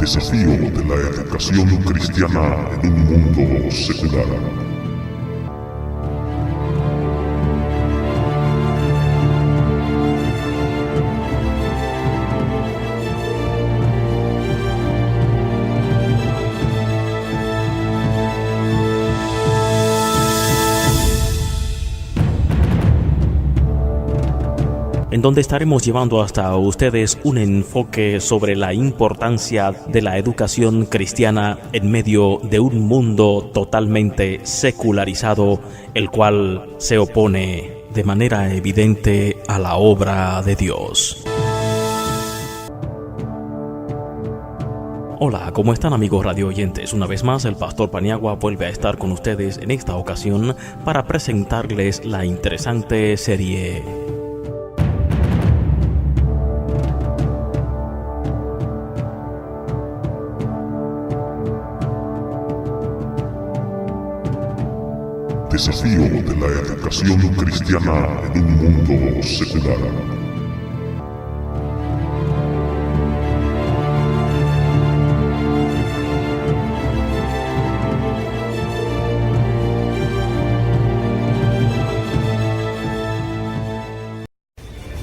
Desafío de la educación cristiana en un mundo secular. En donde estaremos llevando hasta ustedes un enfoque sobre la importancia de la educación cristiana en medio de un mundo totalmente secularizado, el cual se opone de manera evidente a la obra de Dios. Hola, ¿cómo están, amigos radio oyentes? Una vez más, el pastor Paniagua vuelve a estar con ustedes en esta ocasión para presentarles la interesante serie Desafío de la educación cristiana en un mundo secular.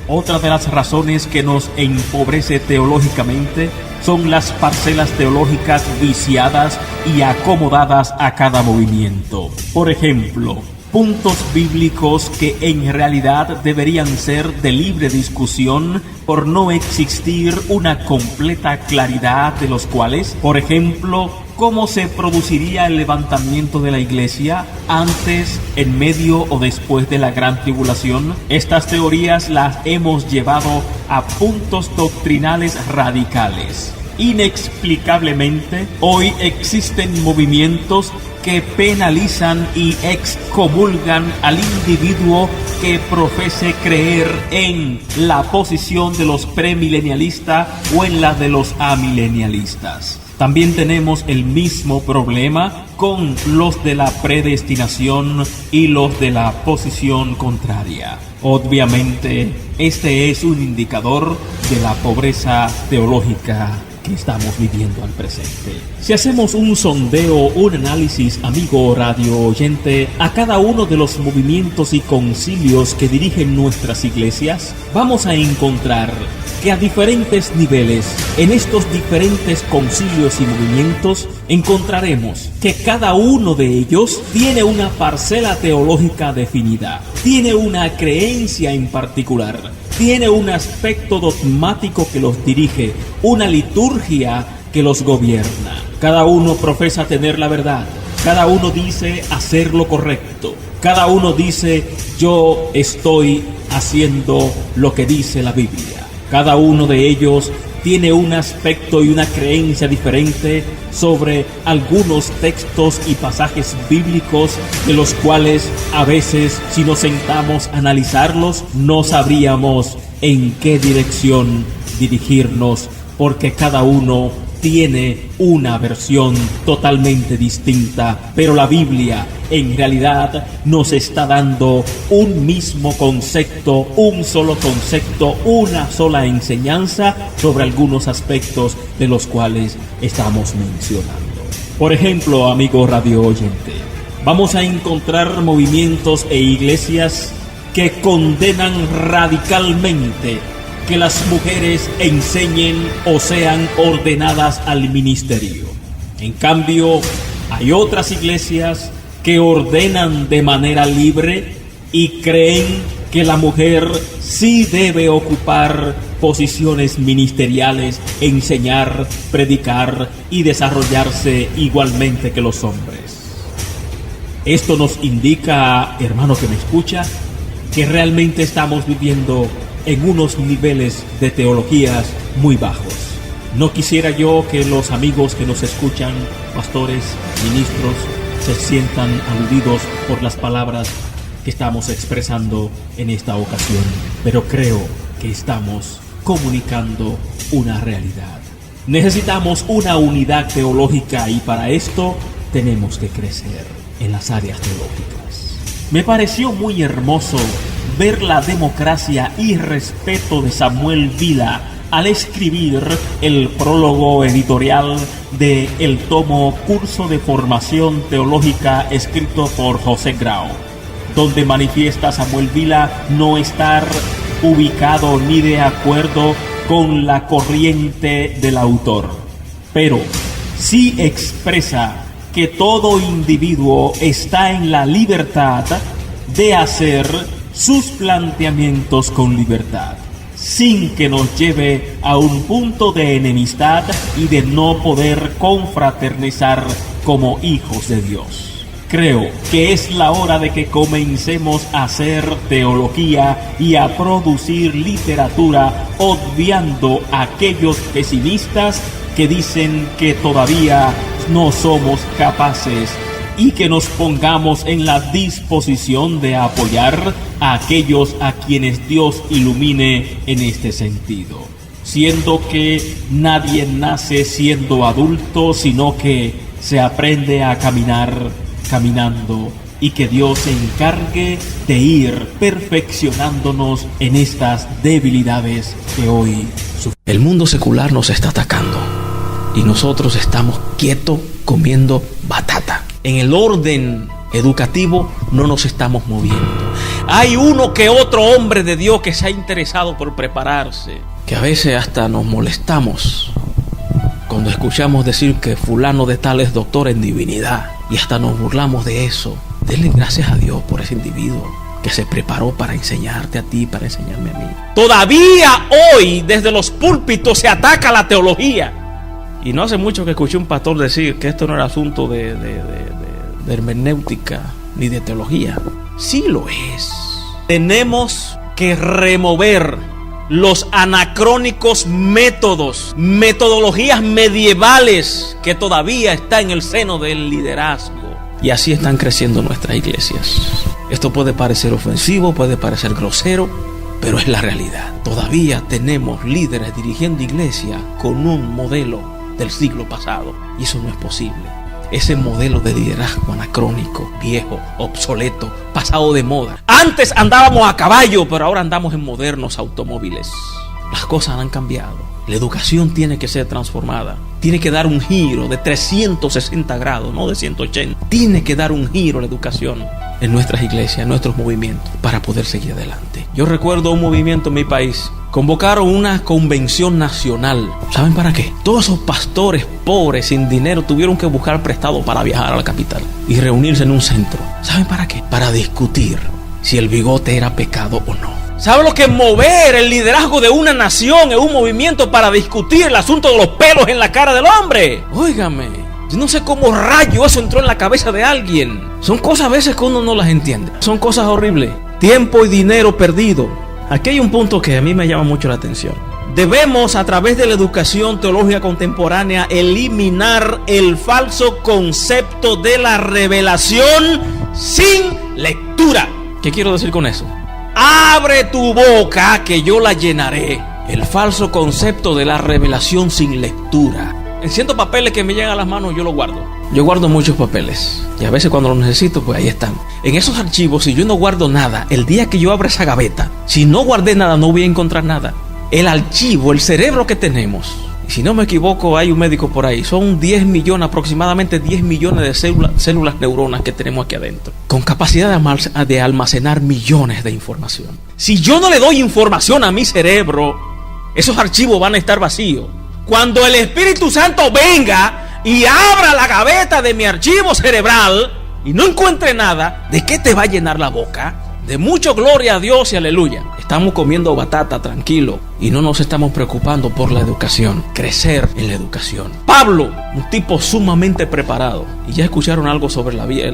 Otra de las razones que nos empobrece teológicamente son las parcelas teológicas viciadas y acomodadas a cada movimiento. Por ejemplo, puntos bíblicos que en realidad deberían ser de libre discusión por no existir una completa claridad de los cuales, por ejemplo, cómo se produciría el levantamiento de la iglesia antes, en medio o después de la gran tribulación. Estas teorías las hemos llevado a puntos doctrinales radicales. Inexplicablemente, hoy existen movimientos que penalizan y excomulgan al individuo que profese creer en la posición de los premilenialistas o en la de los amilenialistas. También tenemos el mismo problema con los de la predestinación y los de la posición contraria. Obviamente, este es un indicador de la pobreza teológica que estamos viviendo al presente. Si hacemos un sondeo, un análisis, amigo radio oyente, a cada uno de los movimientos y concilios que dirigen nuestras iglesias, vamos a encontrar que a diferentes niveles, en estos diferentes concilios y movimientos, encontraremos que cada uno de ellos tiene una parcela teológica definida, tiene una creencia en particular, tiene un aspecto dogmático que los dirige, una liturgia que los gobierna. Cada uno profesa tener la verdad, cada uno dice hacer lo correcto, cada uno dice yo estoy haciendo lo que dice la Biblia. Cada uno de ellos tiene un aspecto y una creencia diferente sobre algunos textos y pasajes bíblicos de los cuales a veces, si nos sentamos a analizarlos, no sabríamos en qué dirección dirigirnos, porque cada uno tiene una versión totalmente distinta, pero la Biblia en realidad nos está dando un mismo concepto, un solo concepto, una sola enseñanza sobre algunos aspectos de los cuales estamos mencionando. Por ejemplo, amigo radio oyente, vamos a encontrar movimientos e iglesias que condenan radicalmente que las mujeres enseñen o sean ordenadas al ministerio. En cambio, hay otras iglesias que ordenan de manera libre y creen que la mujer sí debe ocupar posiciones ministeriales, enseñar, predicar y desarrollarse igualmente que los hombres. Esto nos indica, hermano que me escucha, que realmente estamos viviendo en unos niveles de teologías muy bajos. No quisiera yo que los amigos que nos escuchan, pastores, ministros, se sientan aludidos por las palabras que estamos expresando en esta ocasión, pero creo que estamos comunicando una realidad. Necesitamos una unidad teológica y para esto tenemos que crecer en las áreas teológicas. Me pareció muy hermoso ver la democracia y respeto de Samuel Vila al escribir el prólogo editorial de el tomo Curso de Formación Teológica escrito por José Grau, donde manifiesta Samuel Vila no estar ubicado ni de acuerdo con la corriente del autor, pero sí expresa que todo individuo está en la libertad de hacer sus planteamientos con libertad, sin que nos lleve a un punto de enemistad y de no poder confraternizar como hijos de Dios. Creo que es la hora de que comencemos a hacer teología y a producir literatura, obviando a aquellos pesimistas que dicen que todavía no somos capaces, y que nos pongamos en la disposición de apoyar a aquellos a quienes Dios ilumine en este sentido, siendo que nadie nace siendo adulto, sino que se aprende a caminar caminando, y que Dios se encargue de ir perfeccionándonos en estas debilidades que hoy sufrimos. El mundo secular nos está atacando y nosotros estamos quietos comiendo batata. En el orden educativo no nos estamos moviendo. Hay uno que otro hombre de Dios que se ha interesado por prepararse, que a veces hasta nos molestamos cuando escuchamos decir que fulano de tal es doctor en divinidad, y hasta nos burlamos de eso. Denle gracias a Dios por ese individuo que se preparó para enseñarte a ti, para enseñarme a mí. Todavía hoy desde los púlpitos se ataca la teología. Y no hace mucho que escuché un pastor decir que esto no era asunto de hermenéutica ni de teología. Sí lo es. Tenemos que remover los anacrónicos metodologías medievales que todavía está en el seno del liderazgo. Y así están creciendo nuestras iglesias. Esto puede parecer ofensivo, puede parecer grosero, pero es la realidad. Todavía tenemos líderes dirigiendo iglesias con un modelo del siglo pasado, y eso no es posible. Ese modelo de liderazgo anacrónico, viejo, obsoleto, pasado de moda. Antes andábamos a caballo, pero ahora andamos en modernos automóviles. Las cosas han cambiado. La educación tiene que ser transformada. Tiene que dar un giro de 360 grados, no de 180. Tiene que dar un giro a la educación en nuestras iglesias, en nuestros movimientos, para poder seguir adelante. Yo recuerdo un movimiento en mi país. Convocaron una convención nacional. ¿Saben para qué? Todos esos pastores pobres, sin dinero, tuvieron que buscar prestado para viajar a la capital y reunirse en un centro. ¿Saben para qué? Para discutir si el bigote era pecado o no. ¿Saben lo que es mover el liderazgo de una nación en un movimiento para discutir el asunto de los pelos en la cara del hombre? Óigame, yo no sé cómo rayo eso entró en la cabeza de alguien. Son cosas a veces que uno no las entiende. Son cosas horribles. Tiempo y dinero perdido. Aquí hay un punto que a mí me llama mucho la atención. Debemos, a través de la educación teológica contemporánea, eliminar el falso concepto de la revelación sin lectura. ¿Qué quiero decir con eso? Abre tu boca que yo la llenaré. El falso concepto de la revelación sin lectura. En ciertos papeles que me llegan a las manos yo los guardo. Yo guardo muchos papeles y a veces cuando los necesito pues ahí están. En esos archivos, si yo no guardo nada, el día que yo abra esa gaveta, si no guardé nada no voy a encontrar nada. El archivo, el cerebro que tenemos, y si no me equivoco hay un médico por ahí, son 10 millones, aproximadamente 10 millones de células neuronas que tenemos aquí adentro, con capacidad de almacenar millones de información. Si yo no le doy información a mi cerebro, esos archivos van a estar vacíos. Cuando el Espíritu Santo venga y abra la gaveta de mi archivo cerebral y no encuentre nada, ¿de qué te va a llenar la boca? De mucho gloria a Dios y aleluya. Estamos comiendo batata tranquilo y no nos estamos preocupando por la educación, crecer en la educación. Pablo, un tipo sumamente preparado, y ya escucharon algo sobre la vida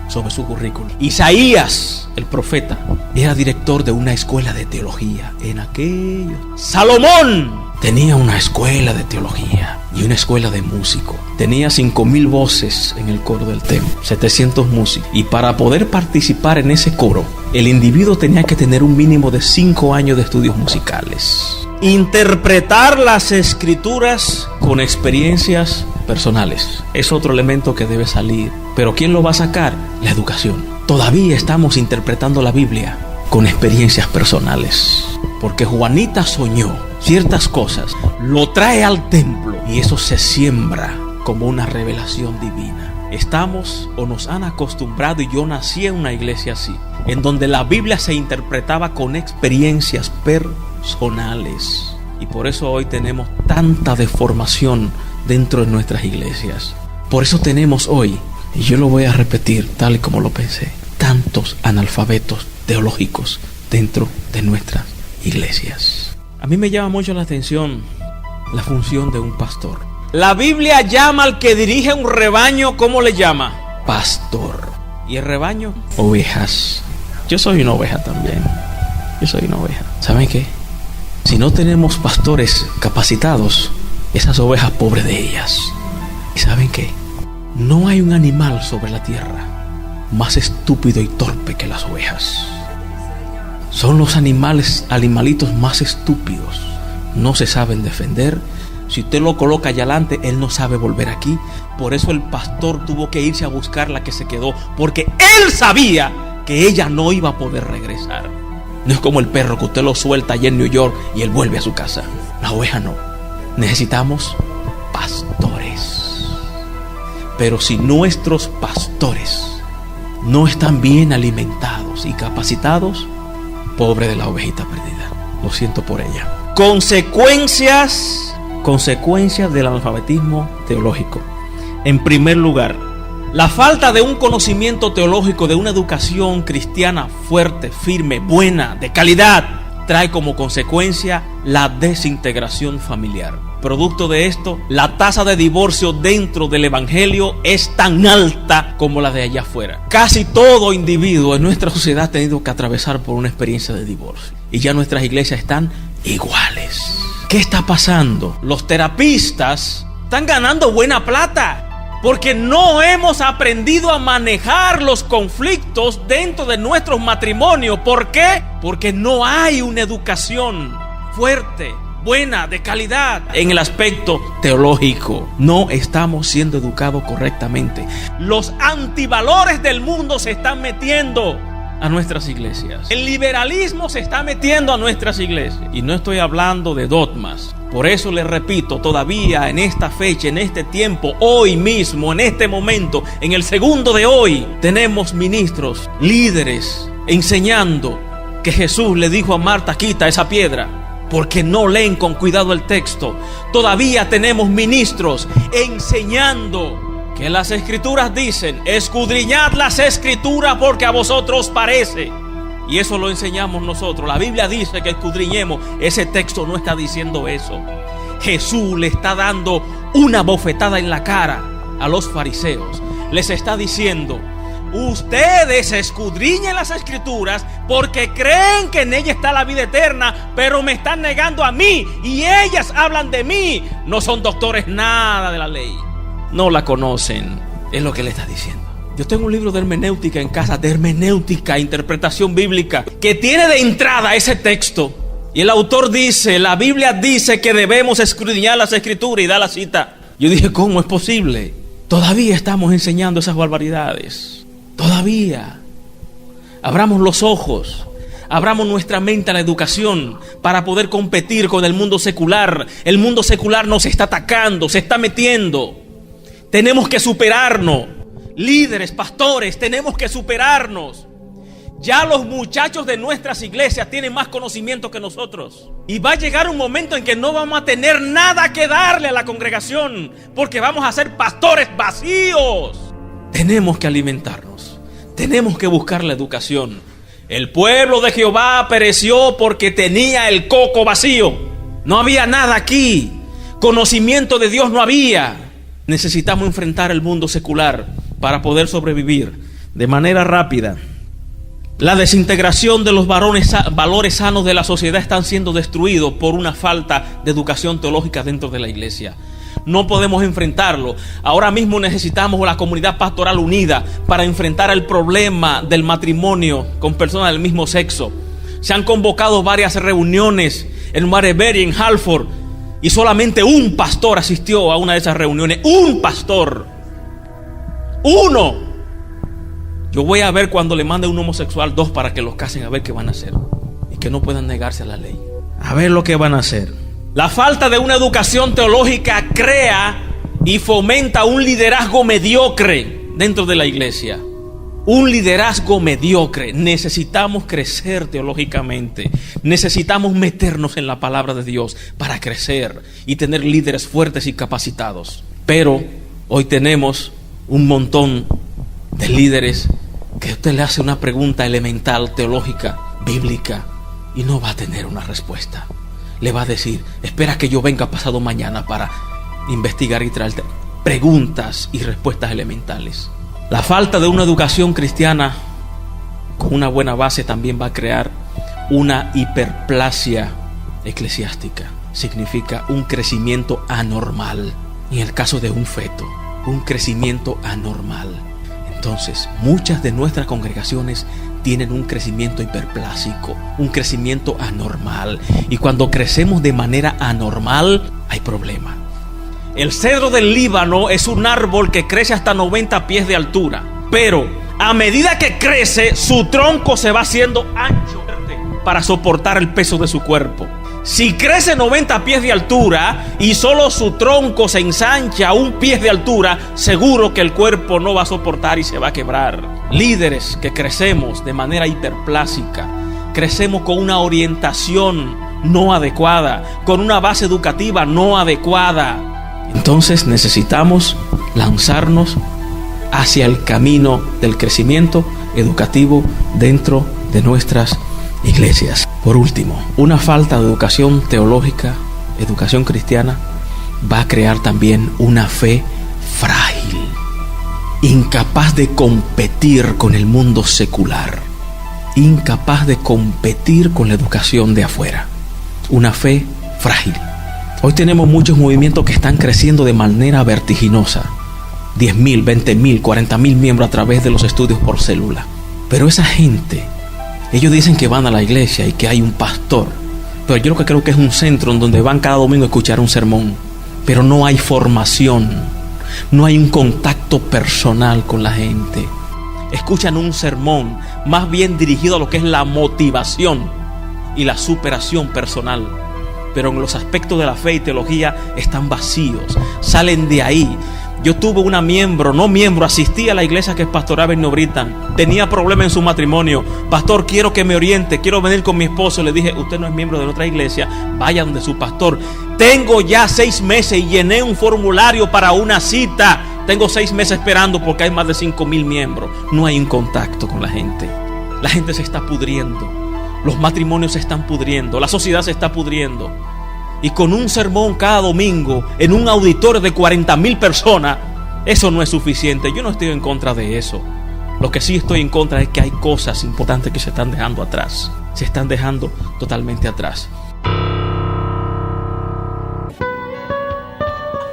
sobre su currículum. Isaías, el profeta, era director de una escuela de teología en aquello. Salomón tenía una escuela de teología y una escuela de músico. Tenía 5,000 voces en el coro del templo, 700 músicos. Y para poder participar en ese coro, el individuo tenía que tener un mínimo de 5 años de estudios musicales. Interpretar las escrituras con experiencias personales es otro elemento que debe salir. Pero ¿quién lo va a sacar? La educación. Todavía estamos interpretando la Biblia con experiencias personales. Porque Juanita soñó ciertas cosas, lo trae al templo y eso se siembra como una revelación divina. Estamos o nos han acostumbrado, y yo nací en una iglesia así, en donde la Biblia se interpretaba con experiencias personales, y por eso hoy tenemos tanta deformación dentro de nuestras iglesias. Por eso tenemos hoy, y yo lo voy a repetir tal y como lo pensé, tantos analfabetos teológicos dentro de nuestras iglesias. A mí me llama mucho la atención la función de un pastor. La Biblia llama al que dirige un rebaño, ¿cómo le llama? Pastor. ¿Y el rebaño? Ovejas. Yo soy una oveja también. Yo soy una oveja. ¿Saben qué? Si no tenemos pastores capacitados, esas ovejas, pobres de ellas. ¿Y saben qué? No hay un animal sobre la tierra más estúpido y torpe que las ovejas. Son los animalitos más estúpidos. No se saben defender. Si usted lo coloca allá adelante, él no sabe volver aquí. Por eso el pastor tuvo que irse a buscar la que se quedó, porque él sabía que ella no iba a poder regresar. No es como el perro que usted lo suelta allá en New York y él vuelve a su casa. La oveja no. Necesitamos pastores. Pero si nuestros pastores no están bien alimentados y capacitados, pobre de la ovejita perdida. Lo siento por ella. Consecuencias del analfabetismo teológico. En primer lugar, la falta de un conocimiento teológico, de una educación cristiana fuerte, firme, buena, de calidad, trae como consecuencia la desintegración familiar. Producto de esto, la tasa de divorcio dentro del evangelio es tan alta como la de allá afuera. Casi todo individuo en nuestra sociedad ha tenido que atravesar por una experiencia de divorcio, y ya nuestras iglesias están iguales. ¿Qué está pasando? Los terapistas están ganando buena plata porque no hemos aprendido a manejar los conflictos dentro de nuestros matrimonios. ¿Por qué? Porque no hay una educación fuerte, buena, de calidad en el aspecto teológico. No estamos siendo educados correctamente. Los antivalores del mundo se están metiendo a nuestras iglesias. El liberalismo se está metiendo a nuestras iglesias. Y no estoy hablando de dogmas. Por eso les repito, todavía en esta fecha, en este tiempo, hoy mismo, en este momento, en el segundo de hoy, tenemos ministros, líderes, enseñando que Jesús le dijo a Marta: quita esa piedra, porque no leen con cuidado el texto. Todavía tenemos ministros enseñando que las escrituras dicen: escudriñad las escrituras porque a vosotros parece. Y eso lo enseñamos nosotros. La Biblia dice que escudriñemos. Ese texto no está diciendo eso. Jesús le está dando una bofetada en la cara a los fariseos. Les está diciendo: ustedes escudriñen las escrituras porque creen que en ella está la vida eterna, pero me están negando a mí y ellas hablan de mí. No son doctores nada de la ley. No la conocen, es lo que le está diciendo. Yo tengo un libro de hermenéutica en casa, de hermenéutica, interpretación bíblica, que tiene de entrada ese texto. Y el autor dice, la Biblia dice que debemos escudriñar las escrituras, y da la cita. Yo dije, ¿cómo es posible? Todavía estamos enseñando esas barbaridades. Todavía. Abramos los ojos. Abramos nuestra mente a la educación para poder competir con el mundo secular. El mundo secular nos está atacando, se está metiendo. Tenemos que superarnos. Líderes, pastores, tenemos que superarnos. Ya los muchachos de nuestras iglesias tienen más conocimiento que nosotros. Y va a llegar un momento en que no vamos a tener nada que darle a la congregación, porque vamos a ser pastores vacíos. Tenemos que alimentarnos. Tenemos que buscar la educación. El pueblo de Jehová pereció porque tenía el coco vacío. No había nada aquí. Conocimiento de Dios no había. Necesitamos enfrentar el mundo secular para poder sobrevivir de manera rápida. La desintegración de los valores sanos de la sociedad están siendo destruidos por una falta de educación teológica dentro de la iglesia. No podemos enfrentarlo. Ahora mismo necesitamos la comunidad pastoral unida para enfrentar el problema del matrimonio con personas del mismo sexo. Se han convocado varias reuniones en Marbury, en Halford, y solamente un pastor asistió a una de esas reuniones. Un pastor. Uno. Yo voy a ver cuando le mande un homosexual 2 para que los casen, a ver qué van a hacer. Y que no puedan negarse a la ley. A ver lo que van a hacer. La falta de una educación teológica crea y fomenta un liderazgo mediocre dentro de la iglesia. Un liderazgo mediocre. Necesitamos crecer teológicamente. Necesitamos meternos en la palabra de Dios para crecer y tener líderes fuertes y capacitados. Pero hoy tenemos un montón de líderes que usted le hace una pregunta elemental, teológica, bíblica, y no va a tener una respuesta. Le va a decir: espera que yo venga pasado mañana para investigar y traerte preguntas y respuestas elementales. La falta de una educación cristiana con una buena base también va a crear una hiperplasia eclesiástica. Significa un crecimiento anormal. En el caso de un feto, un crecimiento anormal. Entonces, muchas de nuestras congregaciones tienen un crecimiento hiperplásico, un crecimiento anormal. Y cuando crecemos de manera anormal, hay problema. El cedro del Líbano es un árbol que crece hasta 90 pies de altura. Pero a medida que crece, su tronco se va haciendo ancho para soportar el peso de su cuerpo. Si crece 90 pies de altura y solo su tronco se ensancha a 1 pie de altura, seguro que el cuerpo no va a soportar y se va a quebrar. Líderes que crecemos de manera hiperplásica, crecemos con una orientación no adecuada, con una base educativa no adecuada. Entonces necesitamos lanzarnos hacia el camino del crecimiento educativo dentro de nuestras iglesias. Por último, una falta de educación teológica, educación cristiana, va a crear también una fe frágil, incapaz de competir con el mundo secular, incapaz de competir con la educación de afuera. Una fe frágil. Hoy tenemos muchos movimientos que están creciendo de manera vertiginosa. 10,000, 20,000, 40,000 miembros a través de los estudios por célula. Pero esa gente, ellos dicen que van a la iglesia y que hay un pastor. Pero yo lo que creo que es un centro en donde van cada domingo a escuchar un sermón. Pero no hay formación. No hay un contacto personal con la gente. Escuchan un sermón más bien dirigido a lo que es la motivación y la superación personal. Pero en los aspectos de la fe y teología están vacíos. Salen de ahí. Yo tuve una asistí a la iglesia que pastoreaba en Nobritan. Tenía problemas en su matrimonio. Pastor, quiero que me oriente, quiero venir con mi esposo. Le dije: usted no es miembro de nuestra iglesia, vaya donde su pastor. Tengo ya 6 meses y llené un formulario para una cita. Tengo 6 meses esperando porque hay más de 5,000 miembros. No hay un contacto con la gente. La gente se está pudriendo. Los matrimonios se están pudriendo. La sociedad se está pudriendo. Y con un sermón cada domingo en un auditorio de 40,000 personas, eso no es suficiente. Yo no estoy en contra de eso. Lo que sí estoy en contra es que hay cosas importantes que se están dejando atrás. Se están dejando totalmente atrás.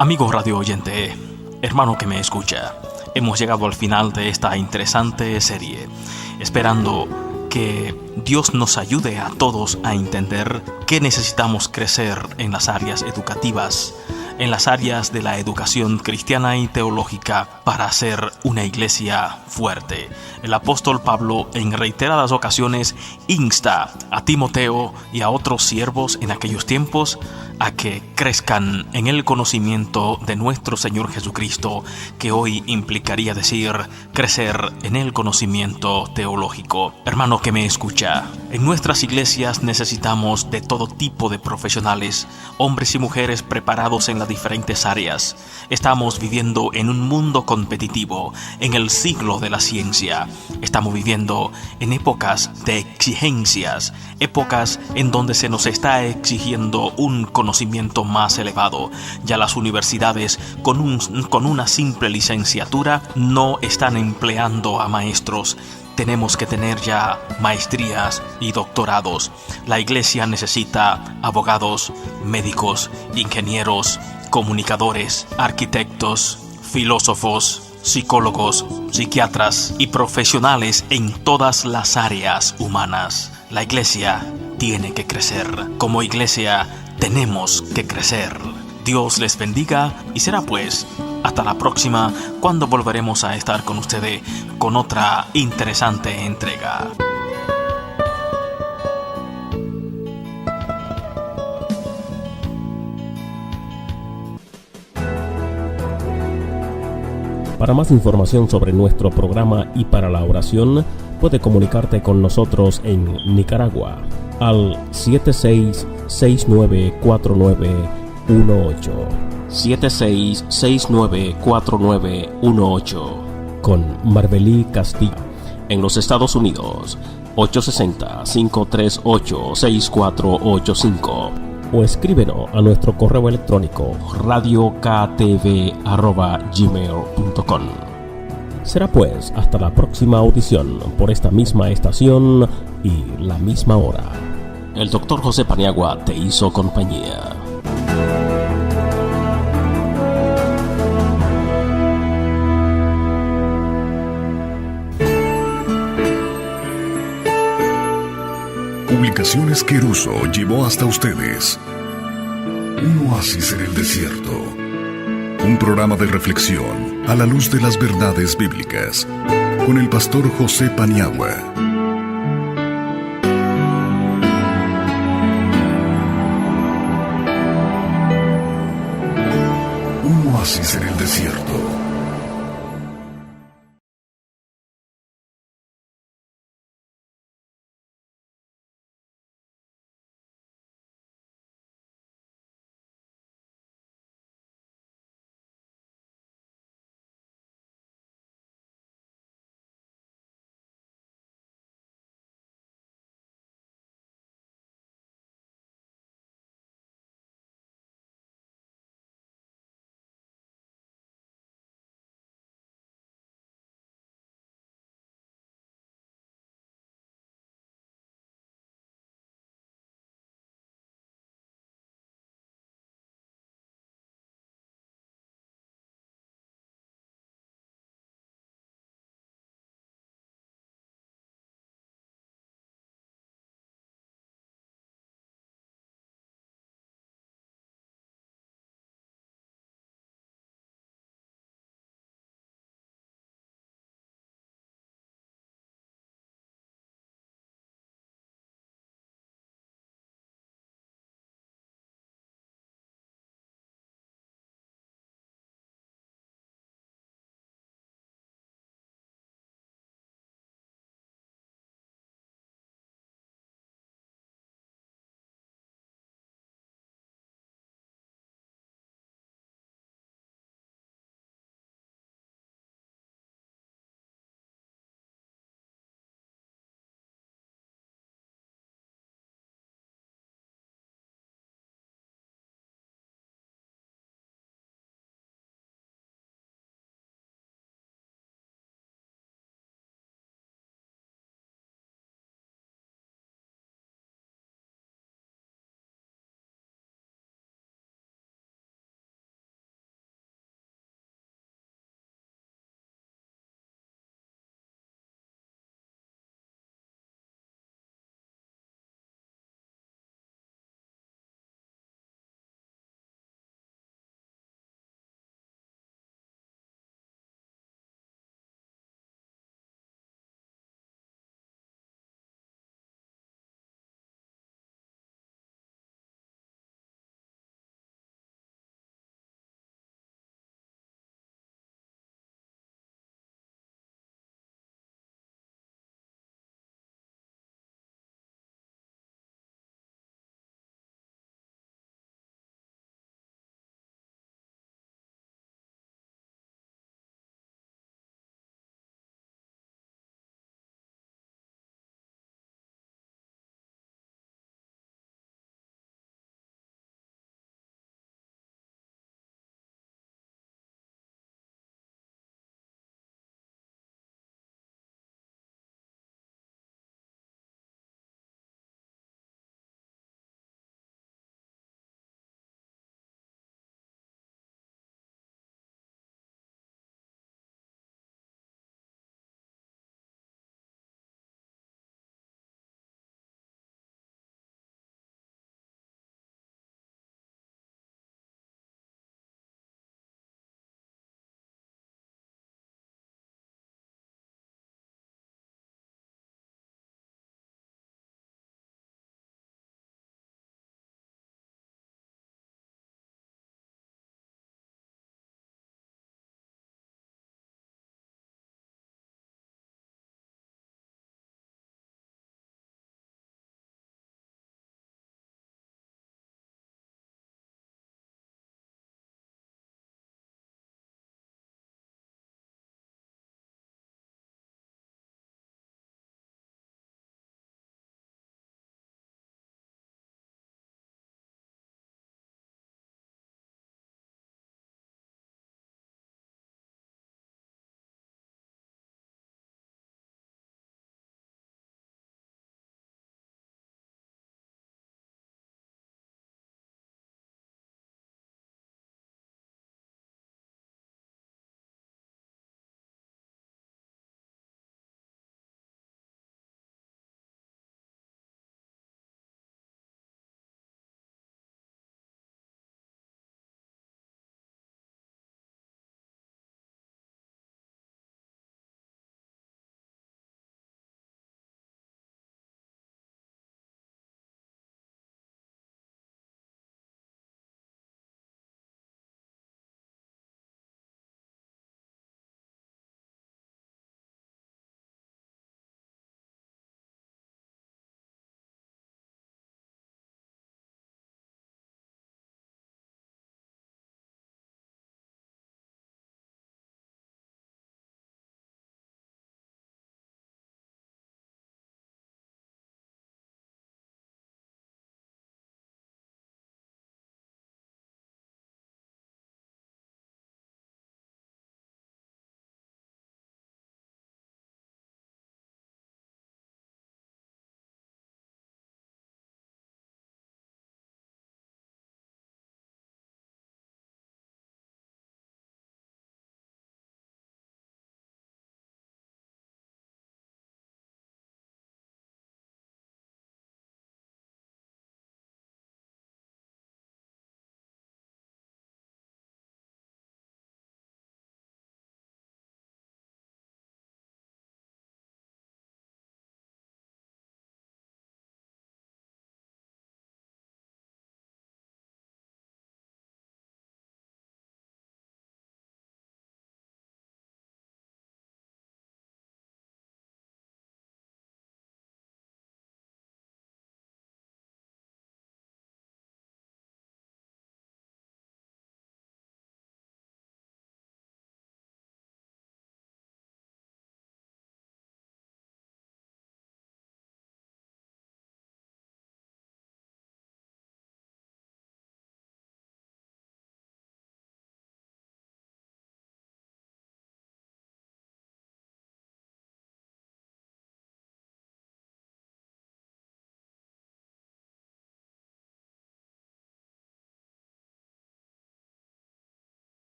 Amigo radio oyente, hermano que me escucha, hemos llegado al final de esta interesante serie, esperando que Dios nos ayude a todos a entender que necesitamos crecer en las áreas educativas, en las áreas de la educación cristiana y teológica para ser una iglesia fuerte. El apóstol Pablo en reiteradas ocasiones insta a Timoteo y a otros siervos en aquellos tiempos a que crezcan en el conocimiento de nuestro Señor Jesucristo, que hoy implicaría decir crecer en el conocimiento teológico. Hermano que me escucha, en nuestras iglesias necesitamos de todo tipo de profesionales, hombres y mujeres preparados en las diferentes áreas. Estamos viviendo en un mundo competitivo, en el siglo de la ciencia. Estamos viviendo en épocas de exigencias, épocas en donde se nos está exigiendo un conocimiento más elevado. Ya las universidades con una simple licenciatura no están empleando a maestros. Tenemos que tener ya maestrías y doctorados. La iglesia necesita abogados, médicos, ingenieros, comunicadores, arquitectos, filósofos, psicólogos, psiquiatras y profesionales en todas las áreas humanas. La iglesia tiene que crecer. Como iglesia tenemos que crecer. Dios les bendiga y será pues hasta la próxima, cuando volveremos a estar con ustedes con otra interesante entrega. Para más información sobre nuestro programa y para la oración, puede comunicarte con nosotros en Nicaragua al 76694918. 76694918. Con Marbelí Castillo. En los Estados Unidos, 860-538-6485. O escríbenos a nuestro correo electrónico radioktv@gmail.com. Será pues hasta la próxima audición por esta misma estación y la misma hora. El Dr. José Paniagua te hizo compañía. Publicaciones Queruso llevó hasta ustedes Un oasis en el desierto, un programa de reflexión a la luz de las verdades bíblicas, con el pastor José Paniagua. Un oasis en el desierto.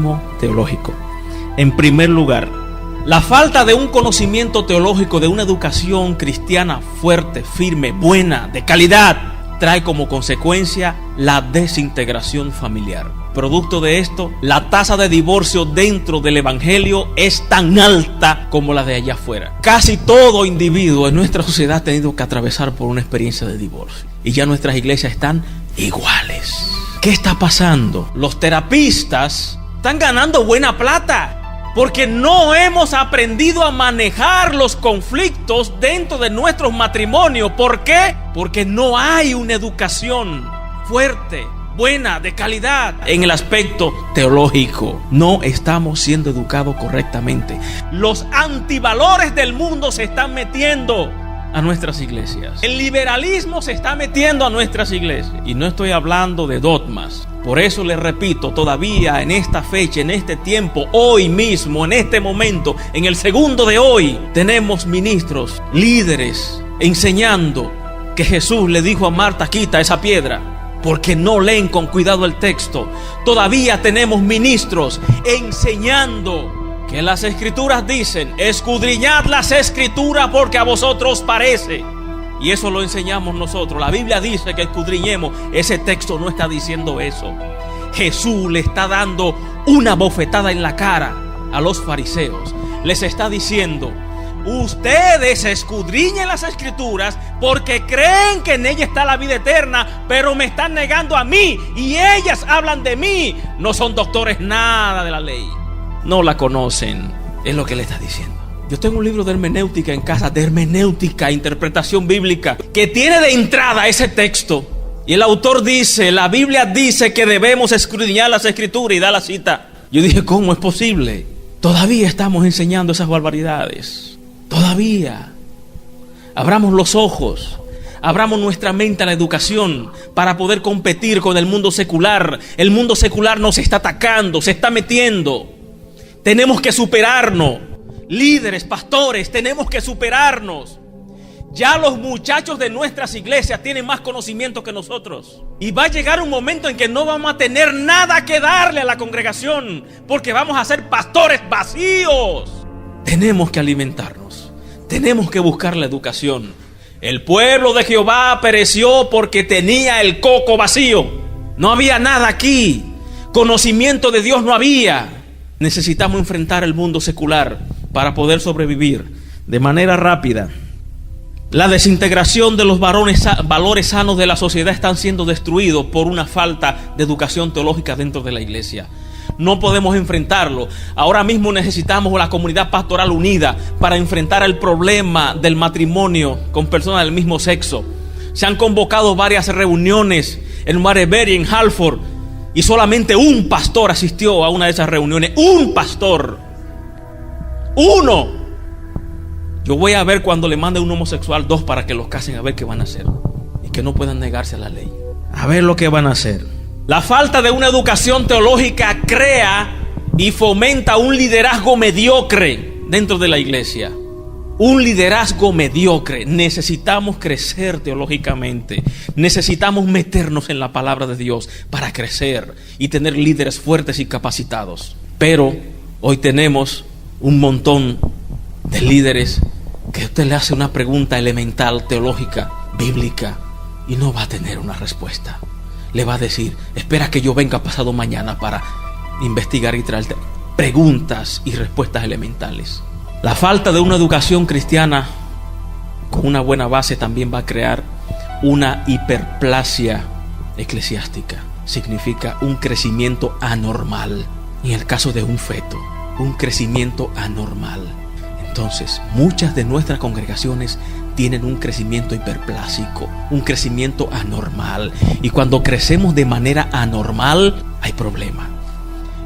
liberalismo teológico. En primer lugar, la falta de un conocimiento teológico, de una educación cristiana fuerte, firme, buena, de calidad, trae como consecuencia la desintegración familiar. Producto de esto, la tasa de divorcio dentro del evangelio es tan alta como la de allá afuera. Casi todo individuo en nuestra sociedad ha tenido que atravesar por una experiencia de divorcio. Y ya nuestras iglesias están iguales. ¿Qué está pasando? Los terapistas están ganando buena plata porque no hemos aprendido a manejar los conflictos dentro de nuestros matrimonios. ¿Por qué? Porque no hay una educación fuerte, buena, de calidad en el aspecto teológico. No estamos siendo educados correctamente. Los antivalores del mundo se están metiendo a nuestras iglesias. El liberalismo se está metiendo a nuestras iglesias. Y no estoy hablando de dogmas. Por eso les repito, todavía en esta fecha, en este tiempo, hoy mismo, en este momento, en el segundo de hoy, tenemos ministros, líderes, enseñando que Jesús le dijo a Marta: quita esa piedra, porque no leen con cuidado el texto. Todavía tenemos ministros enseñando que las escrituras dicen: escudriñad las escrituras porque a vosotros parece. Y eso lo enseñamos nosotros. La Biblia dice que escudriñemos. Ese texto no está diciendo eso. Jesús le está dando una bofetada en la cara a los fariseos. Les está diciendo: ustedes escudriñen las escrituras porque creen que en ella está la vida eterna, pero me están negando a mí y ellas hablan de mí. No son doctores nada de la ley. No la conocen. Es lo que le está diciendo. Yo tengo un libro de hermenéutica en casa, de hermenéutica, interpretación bíblica, que tiene de entrada ese texto. Y el autor dice, la Biblia dice que debemos escudriñar las escrituras, y da la cita. Yo dije, ¿cómo es posible? Todavía estamos enseñando esas barbaridades. Todavía. Abramos los ojos. Abramos nuestra mente a la educación para poder competir con el mundo secular. El mundo secular nos está atacando, se está metiendo. Tenemos que superarnos. Líderes, pastores, tenemos que superarnos. Ya los muchachos de nuestras iglesias tienen más conocimiento que nosotros. Y va a llegar un momento en que no vamos a tener nada que darle a la congregación, porque vamos a ser pastores vacíos. Tenemos que alimentarnos. Tenemos que buscar la educación. El pueblo de Jehová pereció porque tenía el coco vacío. No había nada aquí. Conocimiento de Dios no había. Necesitamos enfrentar el mundo secular para poder sobrevivir de manera rápida. La desintegración de los valores sanos de la sociedad están siendo destruidos por una falta de educación teológica dentro de la iglesia. No podemos enfrentarlo. Ahora mismo necesitamos la comunidad pastoral unida para enfrentar el problema del matrimonio con personas del mismo sexo. Se han convocado varias reuniones en Marbury, en Halford, y solamente un pastor asistió a una de esas reuniones. Un pastor. Uno. Yo voy a ver cuando le mande un homosexual 2 para que los casen, a ver qué van a hacer. Y que no puedan negarse a la ley. A ver lo que van a hacer. La falta de una educación teológica crea y fomenta un liderazgo mediocre dentro de la iglesia. Un liderazgo mediocre. Necesitamos crecer teológicamente. Necesitamos meternos en la palabra de Dios para crecer y tener líderes fuertes y capacitados. Pero hoy tenemos un montón de líderes que usted le hace una pregunta elemental, teológica, bíblica, y no va a tener una respuesta. Le va a decir: espera que yo venga pasado mañana para investigar y traerte preguntas y respuestas elementales. La falta de una educación cristiana con una buena base también va a crear una hiperplasia eclesiástica. Significa un crecimiento anormal. En el caso de un feto, un crecimiento anormal. Entonces, muchas de nuestras congregaciones tienen un crecimiento hiperplásico, un crecimiento anormal. Y cuando crecemos de manera anormal, hay problema.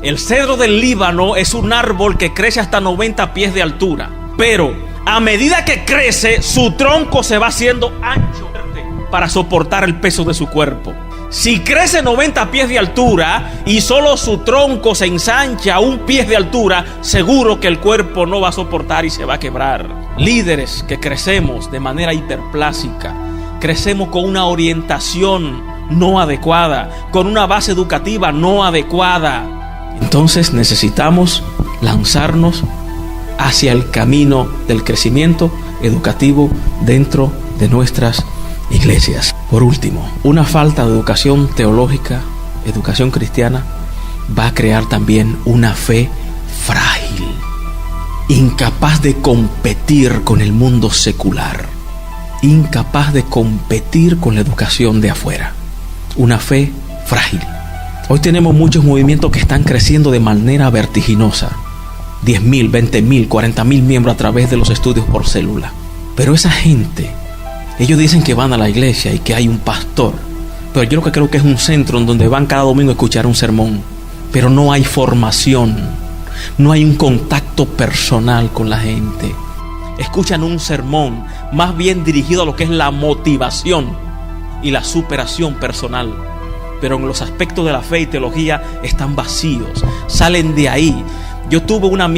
El cedro del Líbano es un árbol que crece hasta 90 pies de altura. Pero a medida que crece, su tronco se va haciendo ancho para soportar el peso de su cuerpo. Si crece 90 pies de altura y solo su tronco se ensancha a 1 pie de altura, seguro que el cuerpo no va a soportar y se va a quebrar. Líderes que crecemos de manera hiperplásica, crecemos con una orientación no adecuada, con una base educativa no adecuada, Entonces necesitamos lanzarnos hacia el camino del crecimiento educativo dentro de nuestras iglesias. Por último, una falta de educación teológica, educación cristiana, va a crear también una fe frágil, incapaz de competir con el mundo secular, incapaz de competir con la educación de afuera. Una fe frágil. Hoy tenemos muchos movimientos que están creciendo de manera vertiginosa. 10,000, 20,000, 40,000 miembros a través de los estudios por célula. Pero esa gente, ellos dicen que van a la iglesia y que hay un pastor, pero yo lo que creo que es un centro en donde van cada domingo a escuchar un sermón, pero no hay formación, no hay un contacto personal con la gente. Escuchan un sermón más bien dirigido a lo que es la motivación y la superación personal, pero en los aspectos de la fe y teología están vacíos, salen de ahí. Yo tuve una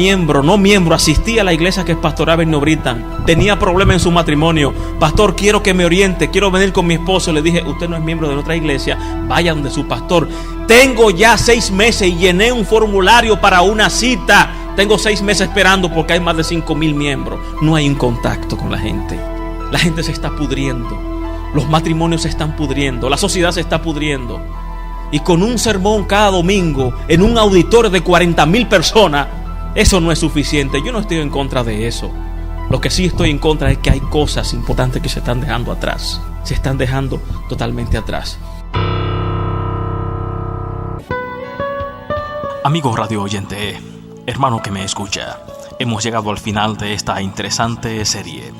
asistí a la iglesia que pastoraba en Nobritan. Tenía problemas en su matrimonio. Pastor, quiero que me oriente, quiero venir con mi esposo. Le dije, usted no es miembro de nuestra iglesia, vaya donde su pastor. Tengo ya 6 meses y llené un formulario para una cita. Tengo 6 meses esperando porque hay más de 5,000 miembros. No hay un contacto con la gente. La gente se está pudriendo. Los matrimonios se están pudriendo. La sociedad se está pudriendo. Y con un sermón cada domingo en un auditorio de 40,000 personas, eso no es suficiente. Yo no estoy en contra de eso. Lo que sí estoy en contra es que hay cosas importantes que se están dejando atrás. Se están dejando totalmente atrás. Amigo radio oyente, hermano que me escucha, hemos llegado al final de esta interesante serie,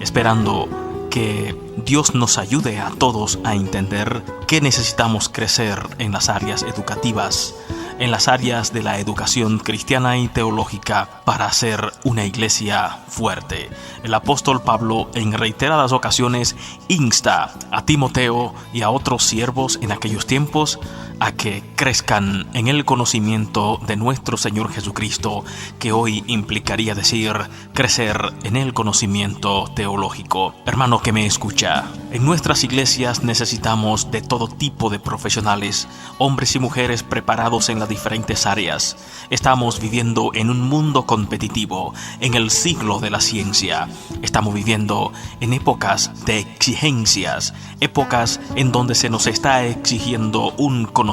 esperando que Dios nos ayude a todos a entender que necesitamos crecer en las áreas educativas, en las áreas de la educación cristiana y teológica para ser una iglesia fuerte. El apóstol Pablo en reiteradas ocasiones insta a Timoteo y a otros siervos en aquellos tiempos a que crezcan en el conocimiento de nuestro Señor Jesucristo, que hoy implicaría decir crecer en el conocimiento teológico. Hermano que me escucha, en nuestras iglesias necesitamos de todo tipo de profesionales, hombres y mujeres preparados en las diferentes áreas. Estamos viviendo en un mundo competitivo, en el siglo de la ciencia. Estamos viviendo en épocas de exigencias, épocas en donde se nos está exigiendo un conocimiento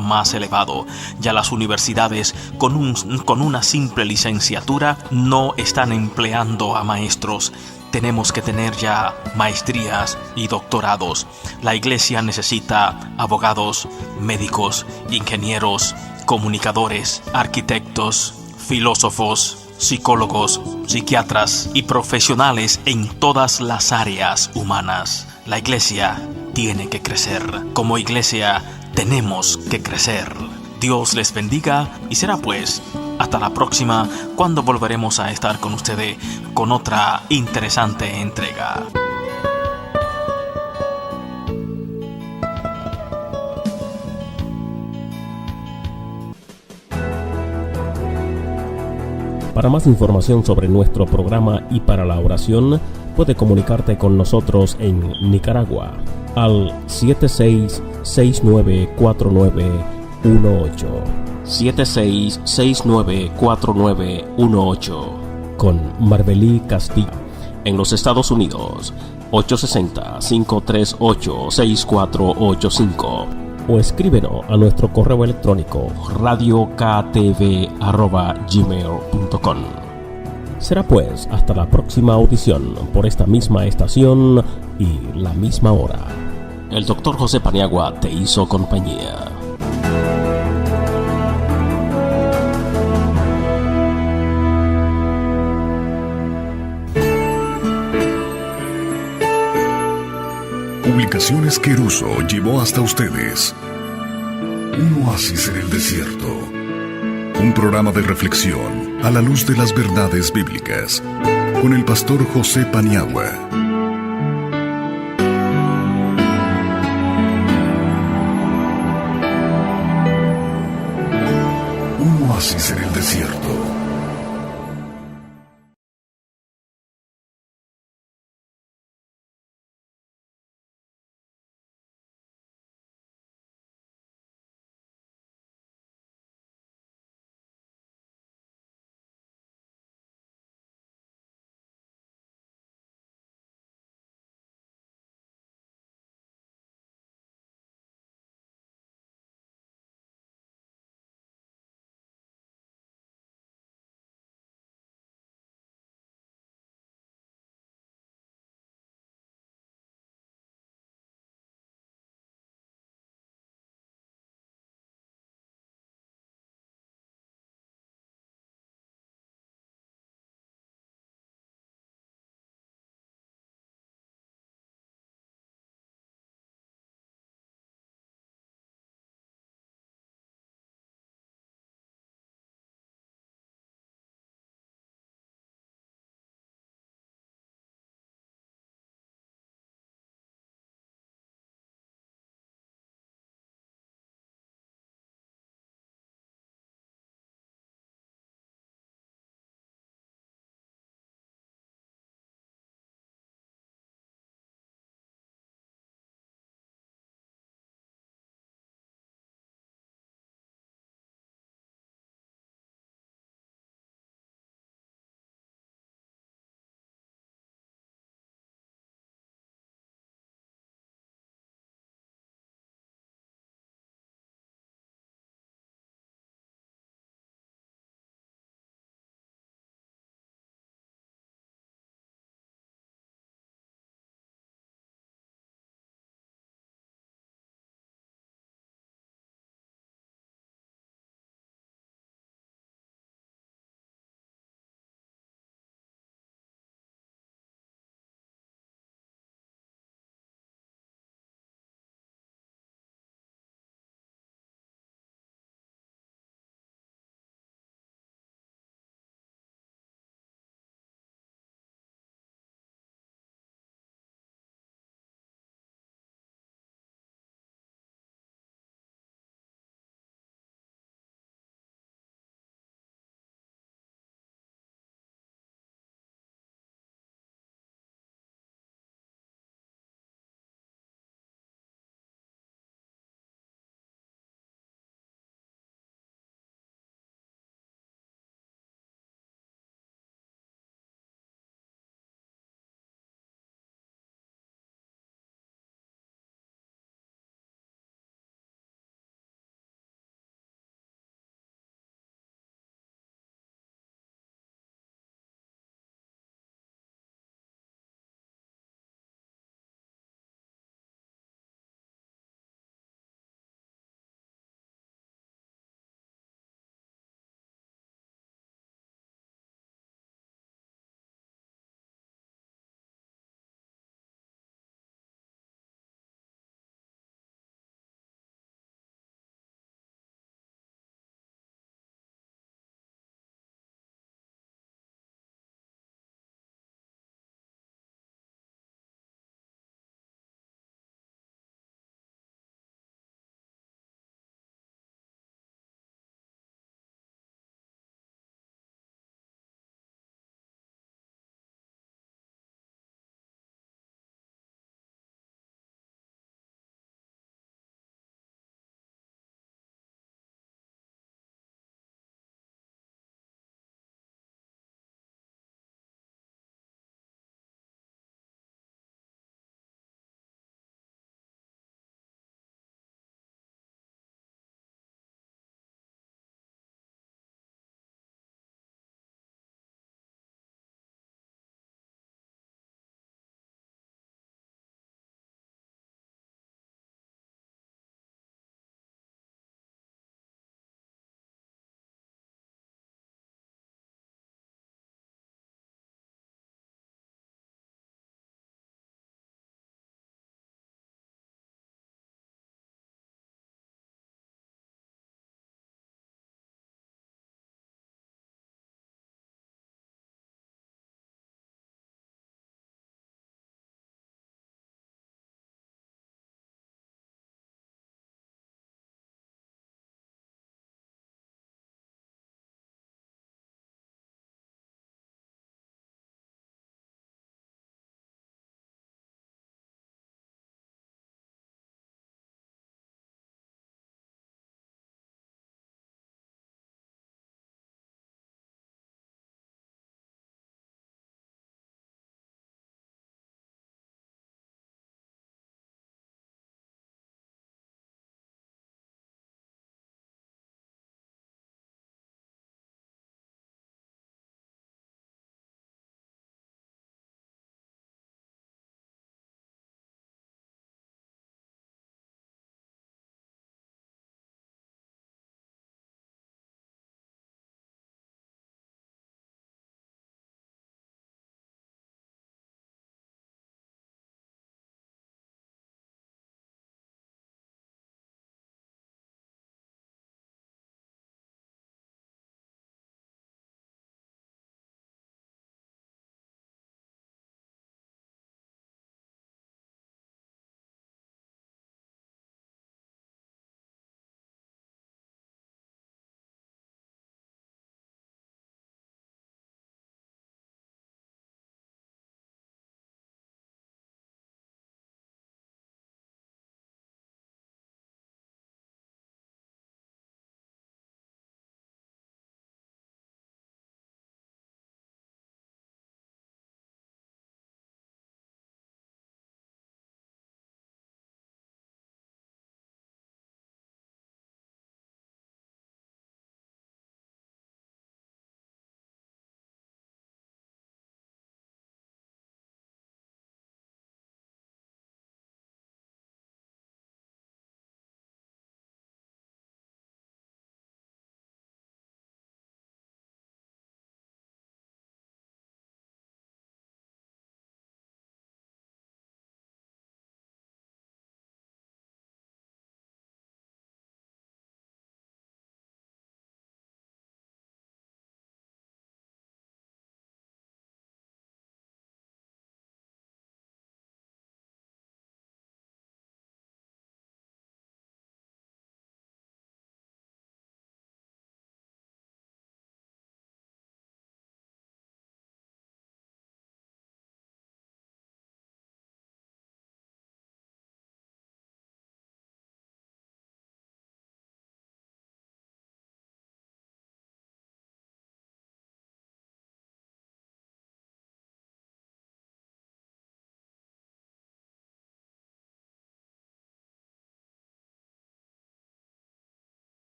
más elevado. Ya las universidades con una simple licenciatura no están empleando a maestros. Tenemos que tener ya maestrías y doctorados. La iglesia necesita abogados, médicos, ingenieros, comunicadores, arquitectos, filósofos, psicólogos, psiquiatras y profesionales en todas las áreas humanas. La iglesia tiene que crecer. Como iglesia tenemos que crecer. Dios les bendiga y será pues hasta la próxima, cuando volveremos a estar con ustedes con otra interesante entrega. Para más información sobre nuestro programa y para la oración, puede comunicarte con nosotros en Nicaragua al 76694918. 76694918. Con Marbelí Castillo. En los Estados Unidos, 860-538-6485. O escríbenos a nuestro correo electrónico radioktv@gmail.com. Será pues hasta la próxima audición por esta misma estación y la misma hora. El Dr. José Paniagua te hizo compañía. Publicaciones Queruso llevó hasta ustedes Un oasis en el desierto, un programa de reflexión a la luz de las verdades bíblicas, con el pastor José Paniagua. Un oasis en el desierto.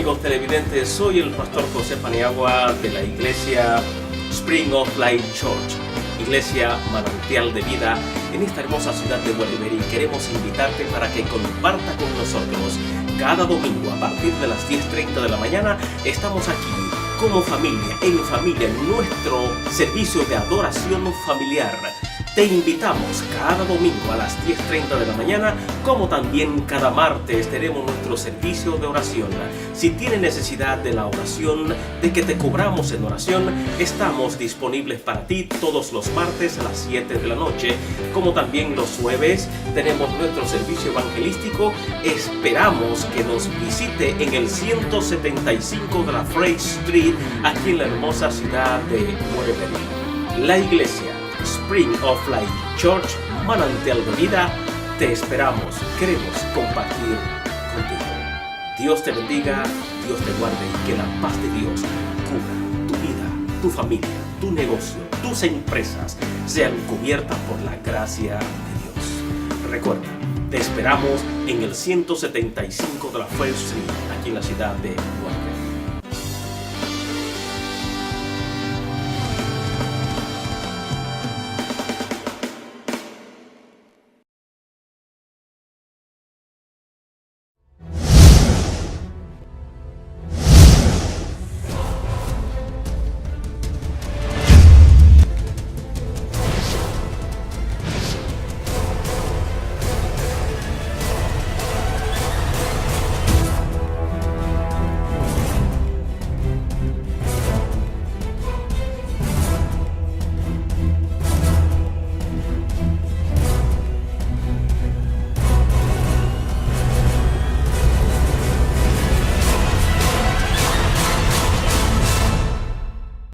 amigos televidentes? Soy el pastor José Paniagua de la iglesia Spring of Life Church, iglesia manantial de vida en esta hermosa ciudad de Waterbury. Queremos invitarte para que comparta con nosotros cada domingo a partir de las 10:30 de la mañana. Estamos aquí como familia, en nuestro servicio de adoración familiar. Te invitamos cada domingo a las 10:30 de la mañana, como también cada martes tenemos nuestro servicio de oración. Si tienes necesidad de la oración, de que te cobramos en oración, estamos disponibles para ti todos los martes a las 7 de la noche, como también los jueves tenemos nuestro servicio evangelístico. Esperamos que nos visite en el 175 de la Freight Street, aquí en la hermosa ciudad de Waterbury. La iglesia Spring of Life Church, manantial de vida, te esperamos. Queremos compartir contigo. Dios te bendiga, Dios te guarde y que la paz de Dios cubra tu vida, tu familia, tu negocio, tus empresas sean cubiertas por la gracia de Dios. Recuerda, te esperamos en el 175 de la First Street, aquí en la ciudad de